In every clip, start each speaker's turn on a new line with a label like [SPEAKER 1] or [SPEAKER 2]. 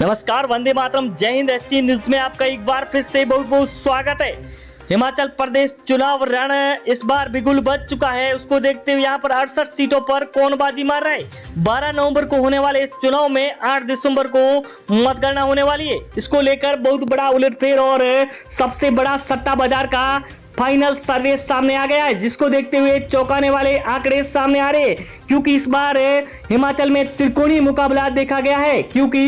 [SPEAKER 1] नमस्कार, वंदे मातरम, जय Hind. ST news में आपका एक बार फिर से बहुत बहुत स्वागत है। हिमाचल प्रदेश चुनाव रण इस बार बिगुल बज चुका है। उसको देखते हुए यहाँ पर 68 सीटों पर कौन बाजी मार रहा है। 12 नवंबर को होने वाले इस चुनाव में 8 दिसंबर को मतगणना होने वाली है। इसको लेकर बहुत बड़ा उलटफेर और सबसे बड़ा सट्टा बाजार का फाइनल सर्वे सामने आ गया है, जिसको देखते हुए चौंकाने वाले आंकड़े सामने आ रहे हैं। क्योंकि इस बार हिमाचल में त्रिकोणीय मुकाबला देखा गया है। क्योंकि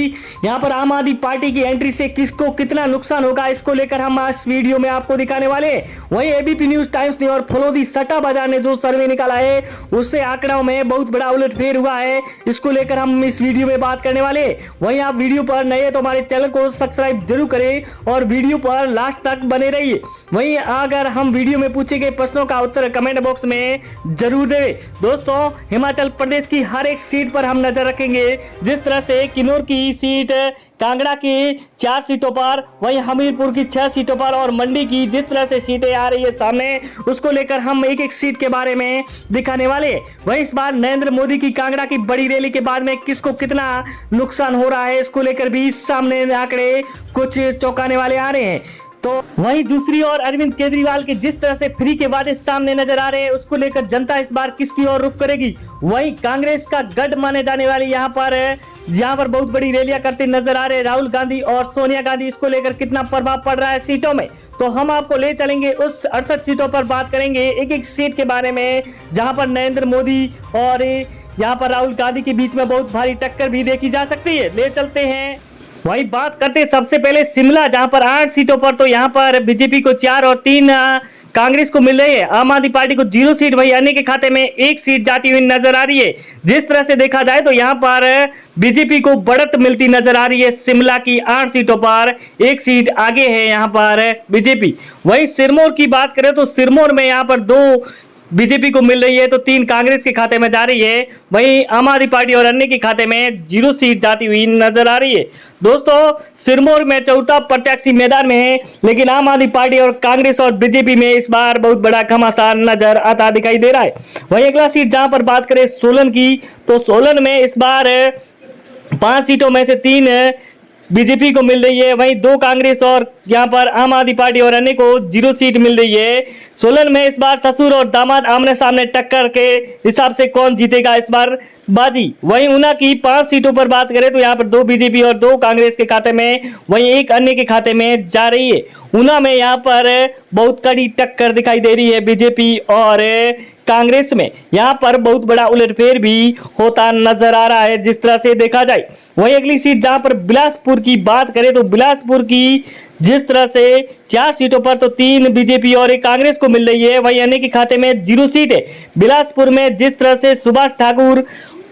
[SPEAKER 1] यहाँ पर आम आदमी पार्टी की एंट्री से किसको कितना नुकसान होगा, इसको लेकर हम इस वीडियो में आपको दिखाने वाले हैं। वहीं एबीपी न्यूज टाइम्स ने और फलोदी सट्टा बाजार ने जो सर्वे निकाला है, उससे आंकड़ों में बहुत बड़ा उलटफेर हुआ है। इसको लेकर हम इस वीडियो में बात करने वाले हैं। वहीं आप वीडियो पर नए तो हमारे चैनल को सब्सक्राइब जरूर करें और वीडियो पर लास्ट तक बने रहिए। वहीं अगर हम वीडियो में पूछे गए प्रश्नों का उत्तर कमेंट बॉक्स में जरूर दें। दोस्तों, हिमाचल प्रदेश की हर एक सीट पर हम नजर रखेंगे। जिस तरह से किन्नौर की सीट, कांगड़ा की 4 सीटों पर, वहीं हमीरपुर की 6 सीटों पर और मंडी की जिस तरह से सीटें आ रही है सामने, उसको लेकर हम एक एक सीट के बारे में दिखाने वाले। वहीं इस बार नरेंद्र मोदी की कांगड़ा की बड़ी रैली के बाद में किसको कितना नुकसान हो रहा है, इसको लेकर भी सामने आंकड़े कुछ चौंकाने वाले आ रहे हैं। तो वहीं दूसरी ओर अरविंद केजरीवाल के जिस तरह से फ्री के वादे सामने नजर आ रहे हैं, उसको लेकर जनता इस बार किसकी ओर रुख करेगी। वहीं कांग्रेस का गढ़ माने जाने वाली यहाँ पर बहुत बड़ी रैलियां करते नजर आ रहे हैं राहुल गांधी और सोनिया गांधी। इसको लेकर कितना प्रभाव पड़ रहा है सीटों में, तो हम आपको ले चलेंगे उस 68 सीटों पर। बात करेंगे एक एक सीट के बारे में, जहां पर नरेंद्र मोदी और यहाँ पर राहुल गांधी के बीच में बहुत भारी टक्कर भी देखी जा सकती है। ले चलते हैं। वही बात करते हैं सबसे पहले शिमला, जहां पर 8 सीटों पर तो यहाँ पर बीजेपी को 4 और 3 कांग्रेस को मिल रही है। आम आदमी पार्टी को 0 सीट, वही अन्य के खाते में 1 सीट जाती हुई नजर आ रही है। जिस तरह से देखा जाए तो यहाँ पर बीजेपी को बढ़त मिलती नजर आ रही है। शिमला की 8 सीटों पर 1 सीट आगे है यहाँ पर बीजेपी। वही सिरमौर की बात करें तो सिरमौर में यहाँ पर 2 बीजेपी को मिल रही है तो 3 कांग्रेस के खाते में जा रही है। वहीं आम आदमी पार्टी और अन्य के खाते में 0 सीट जाती हुई नजर आ रही है। दोस्तों, सिरमौर में चौथा प्रत्याशी मैदान में है, लेकिन आम आदमी पार्टी और कांग्रेस और बीजेपी में इस बार बहुत बड़ा घमासान नजर आता दिखाई दे रहा है। वहीं अगला सीट जहां पर बात करें सोलन की, तो सोलन में इस बार 5 सीटों में से 3 बीजेपी को मिल रही है। वहीं 2 कांग्रेस और यहाँ पर आम आदमी पार्टी और अन्य को 0 सीट मिल रही है। सोलन में इस बार ससुर और दामाद आमने सामने टक्कर के हिसाब से कौन जीतेगा इस बार बाजी। वहीं ऊना की 5 सीटों पर बात करें तो यहाँ पर 2 बीजेपी और 2 कांग्रेस के खाते में, वहीं 1 अन्य के खाते में जा रही है। ऊना में यहाँ पर बहुत कड़ी टक्कर दिखाई दे रही है बीजेपी और कांग्रेस में। यहाँ पर बहुत बड़ा उलटफेर भी होता नजर आ रहा है जिस तरह से देखा जाए। वहीं अगली सीट जहां पर बिलासपुर की बात करें तो बिलासपुर की जिस तरह से 4 सीटों पर तो 3 बीजेपी और 1 कांग्रेस को मिल रही है, वहीं अन्य के खाते में 0 सीट है। बिलासपुर में जिस तरह से सुभाष ठाकुर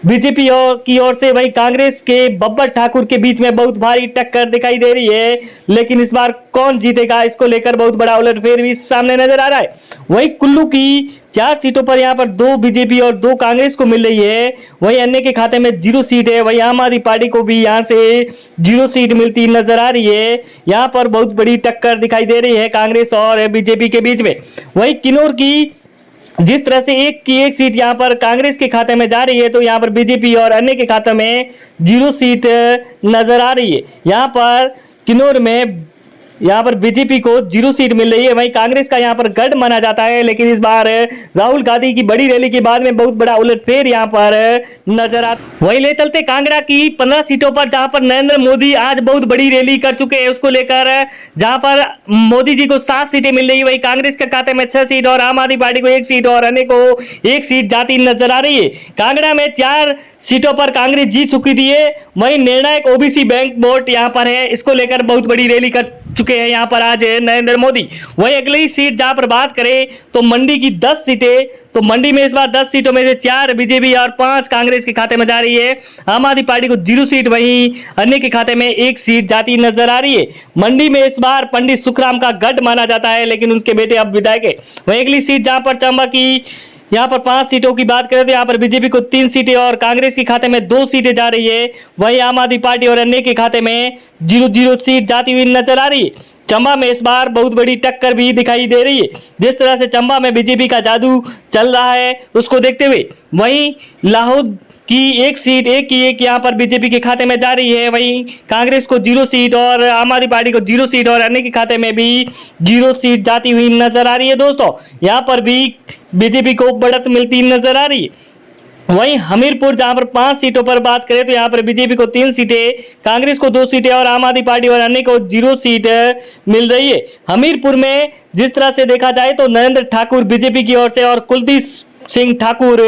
[SPEAKER 1] बीजेपी की ओर से, वहीं कांग्रेस के बब्बर ठाकुर के बीच में बहुत भारी टक्कर दिखाई दे रही है। लेकिन इस बार कौन जीतेगा, इसको लेकर बहुत बड़ा उलटफेर भी सामने नजर आ रहा है। वहीं कुल्लू की 4 सीटों पर यहाँ पर 2 बीजेपी और 2 कांग्रेस को मिल रही है, वहीं अन्य के खाते में 0 सीट है। वहीं आम आदमी पार्टी को भी यहाँ से 0 सीट मिलती नजर आ रही है। यहाँ पर बहुत बड़ी टक्कर दिखाई दे रही है कांग्रेस और बीजेपी के बीच में। वहीं किन्नौर की जिस तरह से 1 की 1 सीट यहाँ पर कांग्रेस के खाते में जा रही है, तो यहाँ पर बीजेपी और अन्य के खाते में 0 सीट नजर आ रही है। यहाँ पर किन्नौर में यहाँ पर बीजेपी को 0 सीट मिल रही है। वहीं कांग्रेस का यहाँ पर गढ़ माना जाता है, लेकिन इस बार राहुल गांधी की बड़ी रैली के बाद में बहुत बड़ा उलटफेर यहाँ पर नजर आता। वहीं ले चलते कांगड़ा की 15 सीटों पर, जहां पर नरेंद्र मोदी आज बहुत बड़ी रैली कर चुके हैं। उसको लेकर जहां पर मोदी जी को 7 सीटें मिल रही है, वहीं कांग्रेस के खाते में 6 सीट और आम आदमी पार्टी को 1 सीट और अन्य को 1 सीट जाती नजर आ रही है। कांगड़ा में 4 सीटों पर कांग्रेस जीत चुकी थी। वहीं निर्णायक ओबीसी बैंक वोट यहाँ पर है, इसको लेकर बहुत बड़ी रैली कर चुके हैं यहाँ पर आज नरेंद्र मोदी। वहीं अगली सीट जहां पर बात करें तो मंडी की 10 सीटें, तो मंडी में इस बार 10 सीटों में से 4 बीजेपी और 5 कांग्रेस के खाते में जा रही है। आम आदमी पार्टी को 0 सीट, वहीं अन्य के खाते में 1 सीट जाती नजर आ रही है। मंडी में इस बार पंडित सुखराम का गढ़ माना जाता है, लेकिन उनके बेटे अब विधायक है। वहीं अगली सीट जहां पर चंबा की यहाँ पर 5 सीटों की बात करें तो यहाँ पर बीजेपी को 3 सीटें और कांग्रेस के खाते में 2 सीटें जा रही है। वहीं आम आदमी पार्टी और अन्य के खाते में 0-0 सीट जाती हुई नजर आ रही है। चंबा में इस बार बहुत बड़ी टक्कर भी दिखाई दे रही है। जिस तरह से चंबा में बीजेपी का जादू चल रहा है उसको देखते हुए, वहीं लाहौल कि एक सीट एक की एक यहाँ पर बीजेपी के खाते में जा रही है, वहीं कांग्रेस को 0 सीट और आम आदमी पार्टी को 0 सीट और अन्य के खाते में भी 0 सीट जाती हुई नजर आ रही है। दोस्तों यहाँ पर भी बीजेपी को बढ़त मिलती नजर आ रही है। वहीं हमीरपुर जहां पर 5 सीटों पर बात करें तो यहां पर बीजेपी को 3 सीटें, कांग्रेस को 2 सीटें और आम आदमी पार्टी और अन्य को 0 सीट मिल रही है। हमीरपुर में जिस तरह से देखा जाए तो नरेंद्र ठाकुर बीजेपी की ओर से और कुलदीप सिंह ठाकुर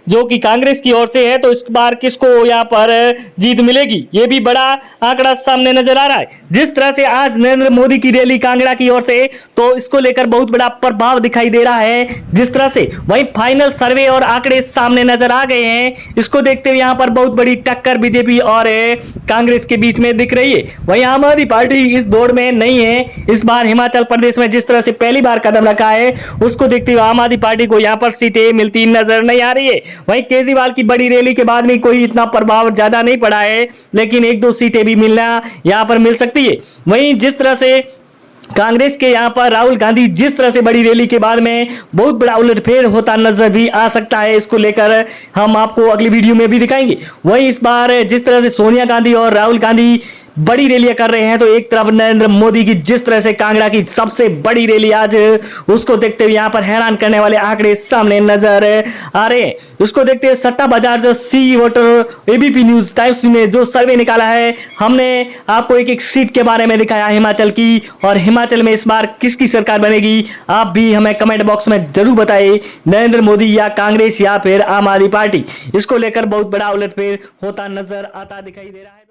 [SPEAKER 1] जो कि कांग्रेस की ओर से है, तो इस बार किसको यहाँ पर जीत मिलेगी, ये भी बड़ा आंकड़ा सामने नजर आ रहा है। जिस तरह से आज नरेंद्र मोदी की रैली कांगड़ा की ओर से, तो इसको लेकर बहुत बड़ा प्रभाव दिखाई दे रहा है जिस तरह से। वहीं फाइनल सर्वे और आंकड़े सामने नजर आ गए हैं, इसको देखते हुए यहाँ पर बहुत बड़ी टक्कर बीजेपी और कांग्रेस के बीच में दिख रही है। वहीं आम आदमी पार्टी इस दौड़ में नहीं है। इस बार हिमाचल प्रदेश में जिस तरह से पहली बार कदम रखा है, उसको देखते हुए आम आदमी पार्टी को यहाँ पर सीटें मिलती नजर नहीं आ रही है। वहीं केजरीवाल की बड़ी रैली के बाद में कोई इतना प्रभाव ज्यादा नहीं पड़ा है, लेकिन 1-2 सीटें भी मिलना यहां पर मिल सकती है। वहीं जिस तरह से कांग्रेस के यहां पर राहुल गांधी जिस तरह से बड़ी रैली के बाद में बहुत बड़ा उलटफेर होता नजर भी आ सकता है, इसको लेकर हम आपको अगली वीडियो में भी दिखाएंगे। वहीं इस बार जिस तरह से सोनिया गांधी और राहुल गांधी बड़ी रैलियां कर रहे हैं, तो एक तरफ नरेंद्र मोदी की जिस तरह से कांगड़ा की सबसे बड़ी रैली आज, उसको देखते हुए यहाँ पर हैरान करने वाले आंकड़े सामने नजर आ रहे हैं। उसको देखते हुए सट्टा बाजार जो सी वोटर एबीपी न्यूज टाइम्स ने जो सर्वे निकाला है, हमने आपको एक एक सीट के बारे में दिखाया हिमाचल की, और हिमाचल में इस बार किसकी सरकार बनेगी, आप भी हमें कमेंट बॉक्स में जरूर बताइए, नरेंद्र मोदी या कांग्रेस या फिर आम आदमी पार्टी। इसको लेकर बहुत बड़ा उलटफेर होता नजर आता दिखाई दे रहा है।